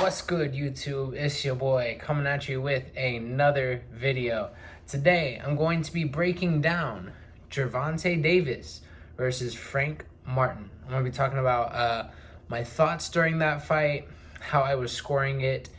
What's good, YouTube? It's your boy coming at you with another video. Today, I'm going to be breaking down Gervonta Davis versus Frank Martin. I'm going to be talking about my thoughts during that fight, how I was scoring it,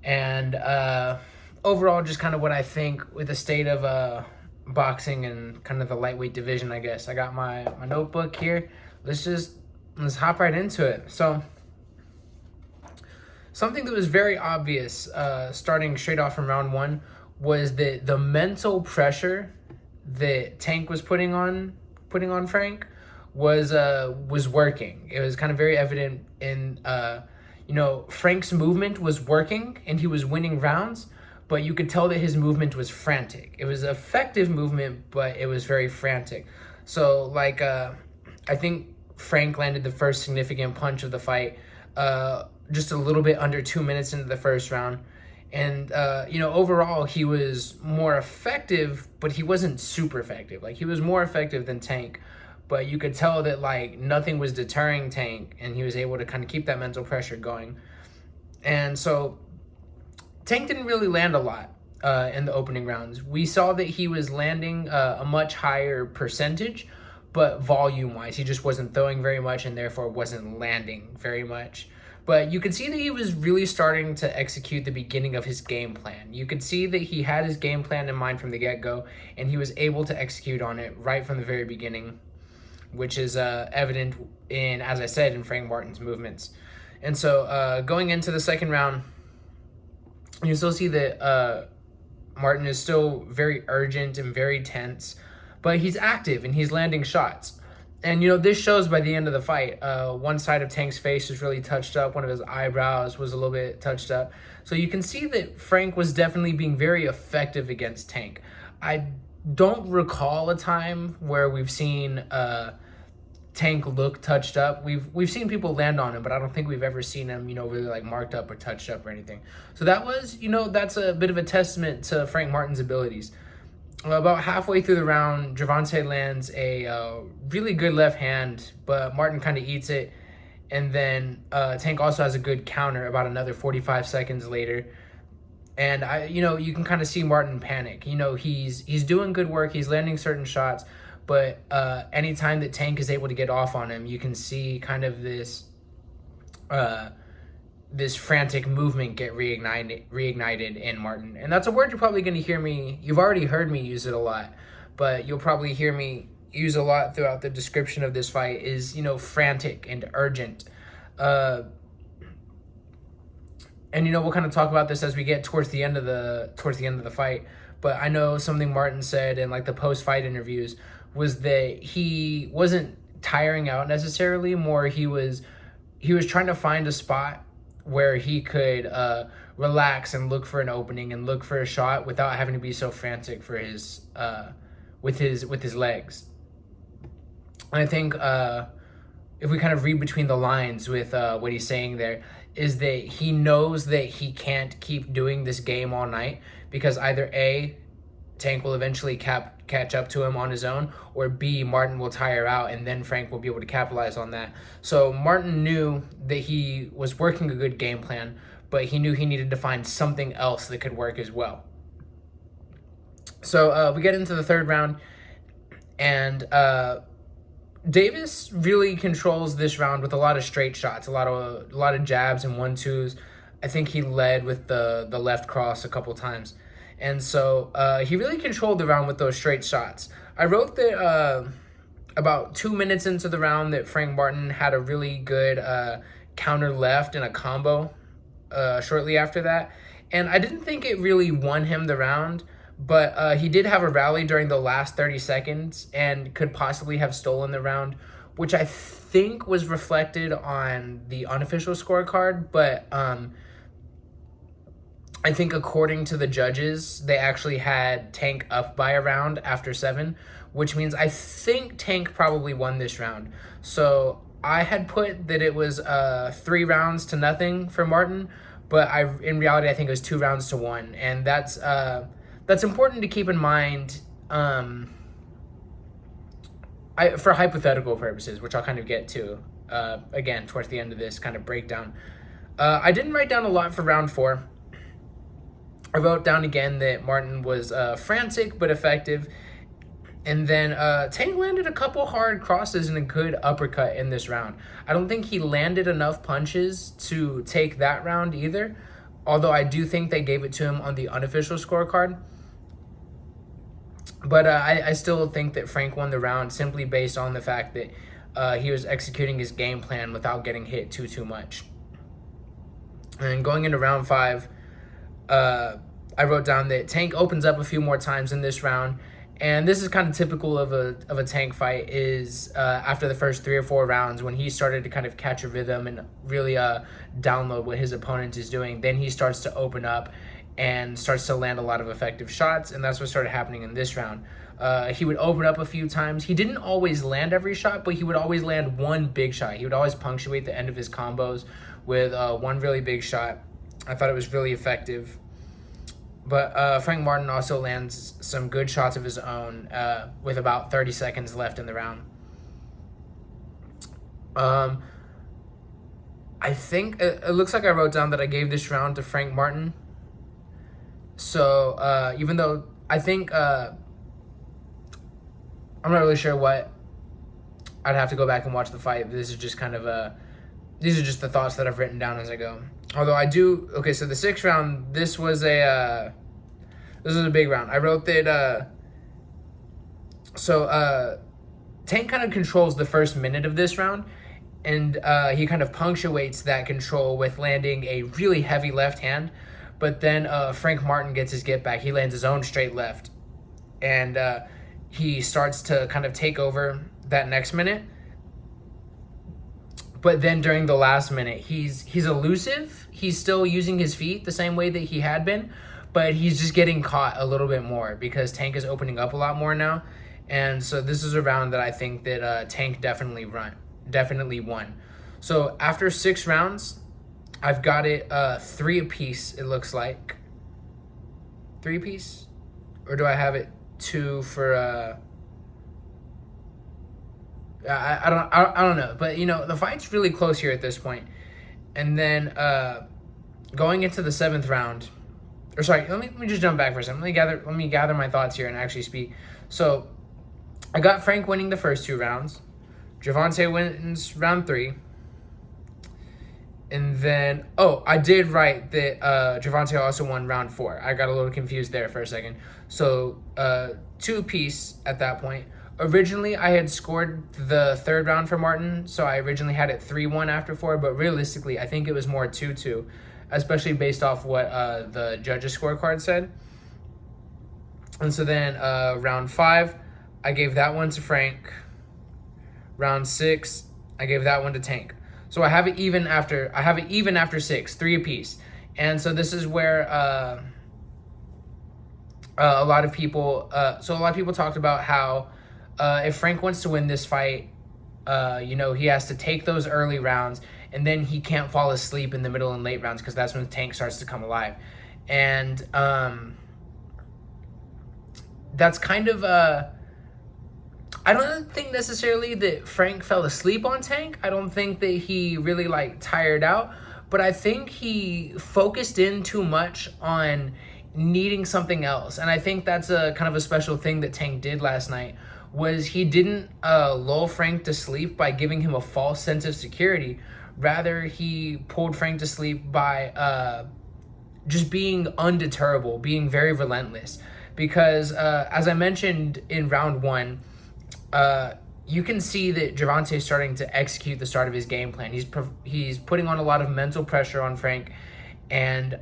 and overall just kind of what I think with the state of boxing and kind of the lightweight division, I guess. I got my notebook here. Let's hop right into it. So, something that was very obvious starting straight off from round one was that the mental pressure that Tank was putting on Frank was working. It was kind of very evident in Frank's movement was working and he was winning rounds, but you could tell that his movement was frantic. It was effective movement, but it was very frantic. So I think Frank landed the first significant punch of the fight just a little bit under 2 minutes into the first round. And, overall, he was more effective, but he wasn't super effective. He was more effective than Tank, but you could tell that, nothing was deterring Tank, and he was able to kind of keep that mental pressure going. And so Tank didn't really land a lot in the opening rounds. We saw that he was landing a much higher percentage, but volume-wise, he just wasn't throwing very much and therefore wasn't landing very much. But you could see that he was really starting to execute the beginning of his game plan. You could see that he had his game plan in mind from the get-go, and he was able to execute on it right from the very beginning, which is evident in, as I said, in Frank Martin's movements. And so going into the second round, you still see that Martin is still very urgent and very tense, but he's active and he's landing shots. And, this shows by the end of the fight. One side of Tank's face was really touched up. One of his eyebrows was a little bit touched up. So you can see that Frank was definitely being very effective against Tank. I don't recall a time where we've seen Tank look touched up. We've seen people land on him, but I don't think we've ever seen him, really marked up or touched up or anything. So that was, that's a bit of a testament to Frank Martin's abilities. About halfway through the round, Gervonta lands a really good left hand, but Martin kind of eats it. And then Tank also has a good counter about another 45 seconds later. And, you can kind of see Martin panic. He's doing good work. He's landing certain shots. But anytime that Tank is able to get off on him, you can see kind of this frantic movement get reignited in Martin. And that's a word you're probably going to hear me, you've already heard me use it a lot, but you'll probably hear me use a lot throughout the description of this fight is, frantic and urgent. And, we'll kind of talk about this as we get towards the end of the fight. But I know something Martin said in the post-fight interviews was that he wasn't tiring out necessarily, more he was trying to find a spot where he could relax and look for an opening and look for a shot without having to be so frantic for his with his legs. And I think if we kind of read between the lines with what he's saying there, is that he knows that he can't keep doing this game all night because either A, Tank will eventually catch up to him on his own, or B, Martin will tire out and then Frank will be able to capitalize on that. So Martin knew that he was working a good game plan, but he knew he needed to find something else that could work as well. So we get into the third round, and Davis really controls this round with a lot of straight shots, a lot of jabs and 1-2s. I think he led with the left cross a couple times. And so he really controlled the round with those straight shots. I wrote that about 2 minutes into the round that Frank Martin had a really good counter left and a combo shortly after that. And I didn't think it really won him the round, but he did have a rally during the last 30 seconds and could possibly have stolen the round, which I think was reflected on the unofficial scorecard. But I think according to the judges, they actually had Tank up by a round after 7, which means I think Tank probably won this round. So I had put that it was 3 rounds to nothing for Martin, but in reality I think it was 2 rounds to 1, and that's important to keep in mind for hypothetical purposes, which I'll kind of get to again towards the end of this kind of breakdown. I didn't write down a lot for round 4. I wrote down again that Martin was frantic but effective. And then Tank landed a couple hard crosses and a good uppercut in this round. I don't think he landed enough punches to take that round either, although I do think they gave it to him on the unofficial scorecard. But I still think that Frank won the round simply based on the fact that he was executing his game plan without getting hit too much. And going into round 5, I wrote down that Tank opens up a few more times in this round. And this is kind of typical of a Tank fight, is after the first 3 or 4 rounds, when he started to kind of catch a rhythm and really download what his opponent is doing, then he starts to open up and starts to land a lot of effective shots, and that's what started happening in this round. He would open up a few times. He didn't always land every shot, but he would always land one big shot. He would always punctuate the end of his combos with one really big shot. I thought it was really effective. But Frank Martin also lands some good shots of his own with about 30 seconds left in the round. I think it looks like I wrote down that I gave this round to Frank Martin. So even though I think I'm not really sure what, I'd have to go back and watch the fight. This is just kind of these are just the thoughts that I've written down as I go. Although I do, okay, so the 6th round, this was a big round. I wrote that, Tank kind of controls the first minute of this round, and he kind of punctuates that control with landing a really heavy left hand, but then Frank Martin gets his get back. He lands his own straight left, and he starts to kind of take over that next minute. But then during the last minute, he's elusive. He's still using his feet the same way that he had been, but he's just getting caught a little bit more because Tank is opening up a lot more now. And so this is a round that I think that Tank definitely won. So after 6 rounds, I've got it 3 apiece, it looks like. 3 apiece? Or do I have it 2 for... I don't know, but the fight's really close here at this point. And then going into the 7th round, or sorry, let me just jump back for a second. Let me gather my thoughts here and actually speak. So I got Frank winning the first 2 rounds. Gervonta wins round 3. And then I did write that Gervonta also won round 4. I got a little confused there for a second. So 2 apiece at that point. Originally, I had scored the 3rd round for Martin, so I originally had it 3-1 after 4, but realistically, I think it was more 2-2, especially based off what the judges' scorecard said. And so then round 5, I gave that one to Frank. Round 6, I gave that one to Tank. So I have it even after 6, 3 apiece. And so this is where a lot of people talked about how if Frank wants to win this fight, he has to take those early rounds, and then he can't fall asleep in the middle and late rounds because that's when the Tank starts to come alive. And that's kind of... I don't think necessarily that Frank fell asleep on Tank. I don't think that he really, tired out. But I think he focused in too much on needing something else. And I think that's a kind of a special thing that Tank did last night, was he didn't lull Frank to sleep by giving him a false sense of security. Rather, he pulled Frank to sleep by just being undeterrable, being very relentless. Because as I mentioned in round 1, you can see that Gervonta is starting to execute the start of his game plan. He's putting on a lot of mental pressure on Frank. And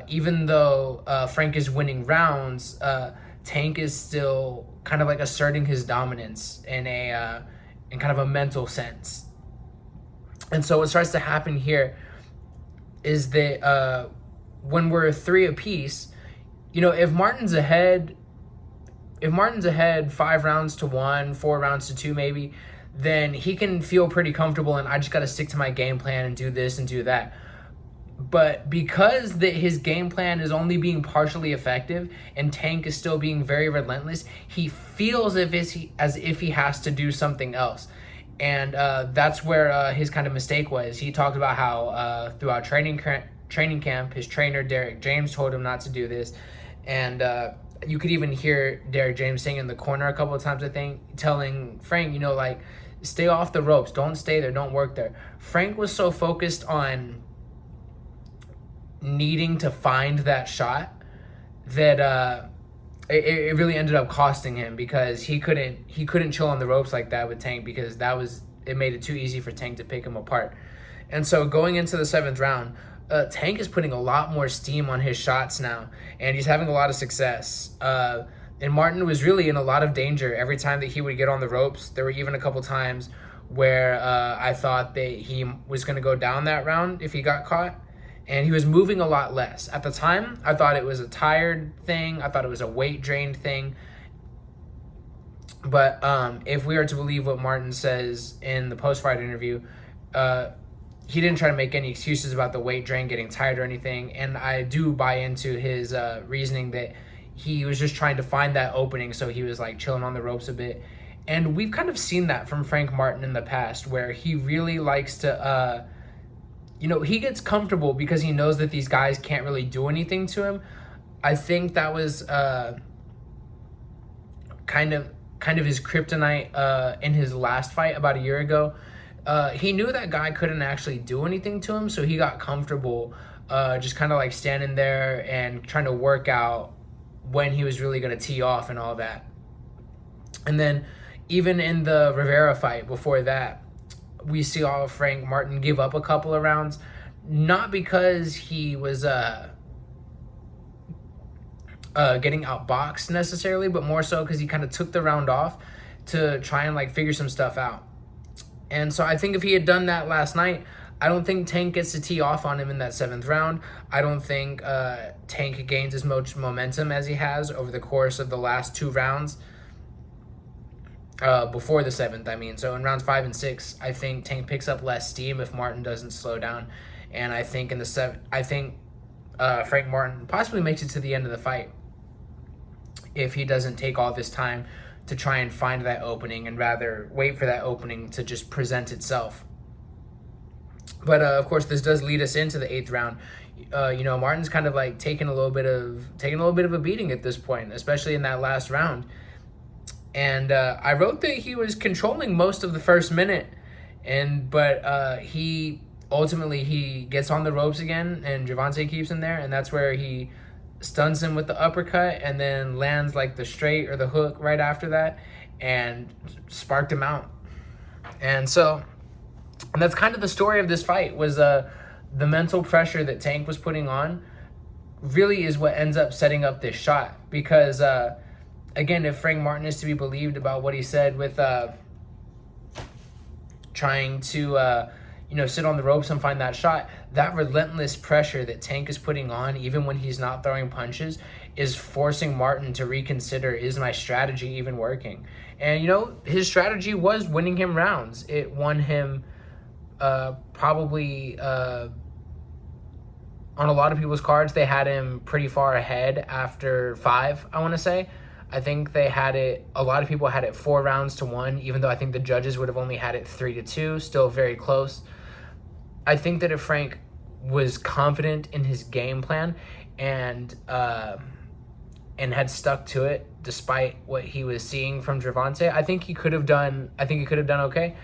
even though Frank is winning rounds, Tank is still kind of asserting his dominance in kind of a mental sense. And so what starts to happen here is that when we're 3 apiece, if Martin's ahead 5 rounds to 1, 4 rounds to 2 maybe, then he can feel pretty comfortable and I just got to stick to my game plan and do this and do that. But because that his game plan is only being partially effective and Tank is still being very relentless, he feels as if he has to do something else. And that's where his kind of mistake was. He talked about how throughout training camp, his trainer Derek James told him not to do this, and you could even hear Derek James saying in the corner a couple of times, I think, telling Frank, like, stay off the ropes, don't stay there, don't work there. Frank was so focused on needing to find that shot that it really ended up costing him, because he couldn't chill on the ropes like that with Tank, because it made it too easy for Tank to pick him apart. And so going into the 7th round, Tank is putting a lot more steam on his shots now, and he's having a lot of success. And Martin was really in a lot of danger every time that he would get on the ropes. There were even a couple times where I thought that he was going to go down that round if he got caught, and he was moving a lot less. At the time, I thought it was a tired thing. I thought it was a weight drained thing. But if we are to believe what Martin says in the post-fight interview, he didn't try to make any excuses about the weight drain, getting tired or anything. And I do buy into his reasoning that he was just trying to find that opening, so he was like chilling on the ropes a bit. And we've kind of seen that from Frank Martin in the past, where he really likes to, he gets comfortable because he knows that these guys can't really do anything to him. I think that was kind of his kryptonite in his last fight about a year ago. He knew that guy couldn't actually do anything to him, so he got comfortable just kind of like standing there and trying to work out when he was really going to tee off and all that. And then even in the Rivera fight before that, we see all of Frank Martin give up a couple of rounds, not because he was getting outboxed necessarily, but more so because he kind of took the round off to try and like figure some stuff out. And so I think if he had done that last night, I don't think Tank gets to tee off on him in that 7th round. I don't think Tank gains as much momentum as he has over the course of the last 2 rounds. Before the 7th, I mean. So in rounds 5 and 6, I think Tank picks up less steam if Martin doesn't slow down. And I think in the 7th, Frank Martin possibly makes it to the end of the fight if he doesn't take all this time to try and find that opening and rather wait for that opening to just present itself. But of course, this does lead us into the 8th round. Martin's kind of like taking a little bit of a beating at this point, especially in that last round. And I wrote that he was controlling most of the first minute, but he ultimately gets on the ropes again, and Gervonta keeps him there, and that's where he stuns him with the uppercut and then lands like the straight or the hook right after that and sparked him out. And that's kind of the story of this fight, was the mental pressure that Tank was putting on really is what ends up setting up this shot. Because, again, if Frank Martin is to be believed about what he said with trying to, sit on the ropes and find that shot, that relentless pressure that Tank is putting on, even when he's not throwing punches, is forcing Martin to reconsider, is my strategy even working? And, his strategy was winning him rounds. It won him probably on a lot of people's cards. They had him pretty far ahead after 5, I want to say. I think a lot of people had it 4 rounds to 1, even though I think the judges would have only had it 3-2, still very close. I think that if Frank was confident in his game plan and had stuck to it despite what he was seeing from Gervonta, I think he could have done okay.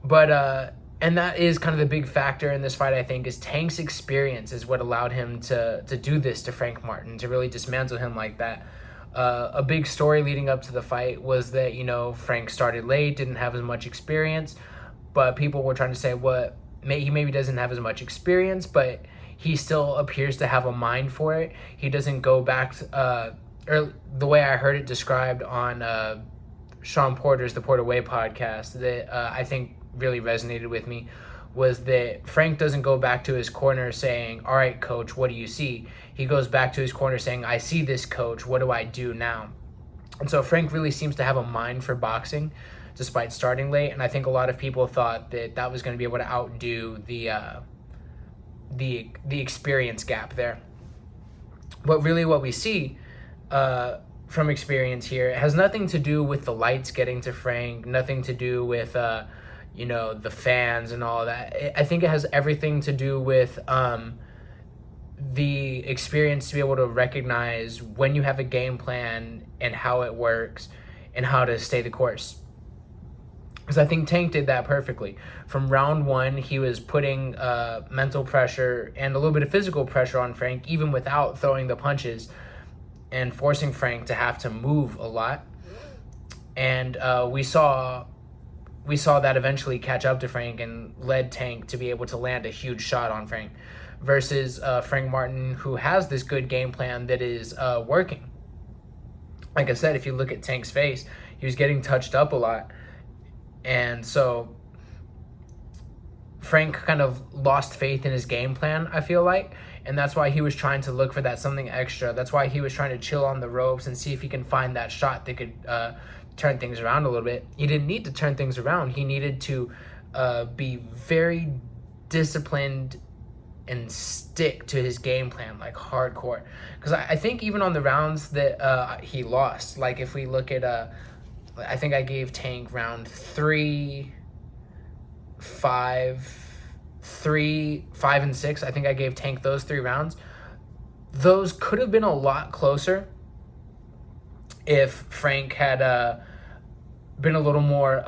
But and that is kind of the big factor in this fight, I think, is Tank's experience is what allowed him to do this to Frank Martin, to really dismantle him like that. A big story leading up to the fight was that, Frank started late, didn't have as much experience, but people were trying to say, he maybe doesn't have as much experience, but he still appears to have a mind for it. He doesn't go back, or the way I heard it described on Sean Porter's The Porter Way podcast that I think really resonated with me, was that Frank doesn't go back to his corner saying, all right, coach, what do you see? He goes back to his corner saying, I see this, coach. What do I do now? And so Frank really seems to have a mind for boxing despite starting late. And I think a lot of people thought that was going to be able to outdo the experience gap there. But really what we see, from experience here. It has nothing to do with the lights getting to Frank, nothing to do with you know, the fans and all that. I think it has everything to do with the experience to be able to recognize when you have a game plan and how it works and how to stay the course. Because I think Tank did that perfectly. From round one, he was putting mental pressure and a little bit of physical pressure on Frank, even without throwing the punches, and forcing Frank to have to move a lot. And we saw that eventually catch up to Frank and led Tank to be able to land a huge shot on Frank, versus Frank Martin, who has this good game plan that is working. Like I said, if you look at Tank's face, he was getting touched up a lot. And so Frank kind of lost faith in his game plan, I feel like. And that's why he was trying to look for that something extra. That's why he was trying to chill on the ropes and see if he can find that shot that could turn things around a little bit. He didn't need to turn things around. He needed to be very disciplined and stick to his game plan, like hardcore. Because I think even on the rounds that he lost, like if we look at, I think I gave Tank round 3, 5, and 6. I think I gave Tank those 3 rounds. Those could have been a lot closer if Frank had been a little more,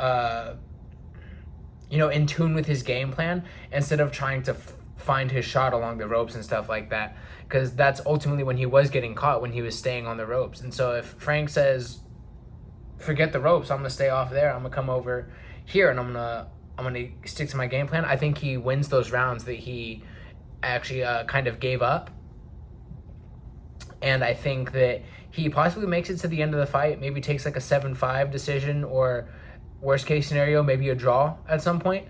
you know, in tune with his game plan instead of trying to find his shot along the ropes and stuff like that. Because that's ultimately when he was getting caught, when he was staying on the ropes. And so if Frank says, forget the ropes, I'm gonna stay off there, I'm gonna come over here and I'm gonna stick to my game plan, I think he wins those rounds that he actually kind of gave up. And I think that he possibly makes it to the end of the fight, maybe takes like a 7-5 decision, or worst case scenario, maybe a draw at some point.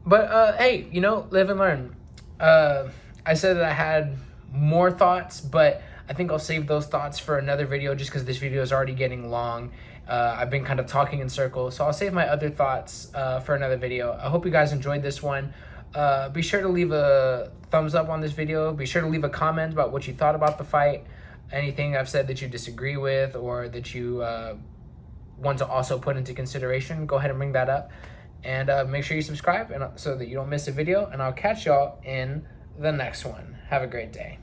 But hey, you know, live and learn. I said that I had more thoughts, but I think I'll save those thoughts for another video just because this video is already getting long. I've been kind of talking in circles, so I'll save my other thoughts for another video. I hope you guys enjoyed this one. Be sure to leave a thumbs up on this video. Be sure to leave a comment about what you thought about the fight. Anything I've said that you disagree with or that you want to also put into consideration, go ahead and bring that up. And make sure you subscribe so that you don't miss a video. And I'll catch y'all in the next one. Have a great day.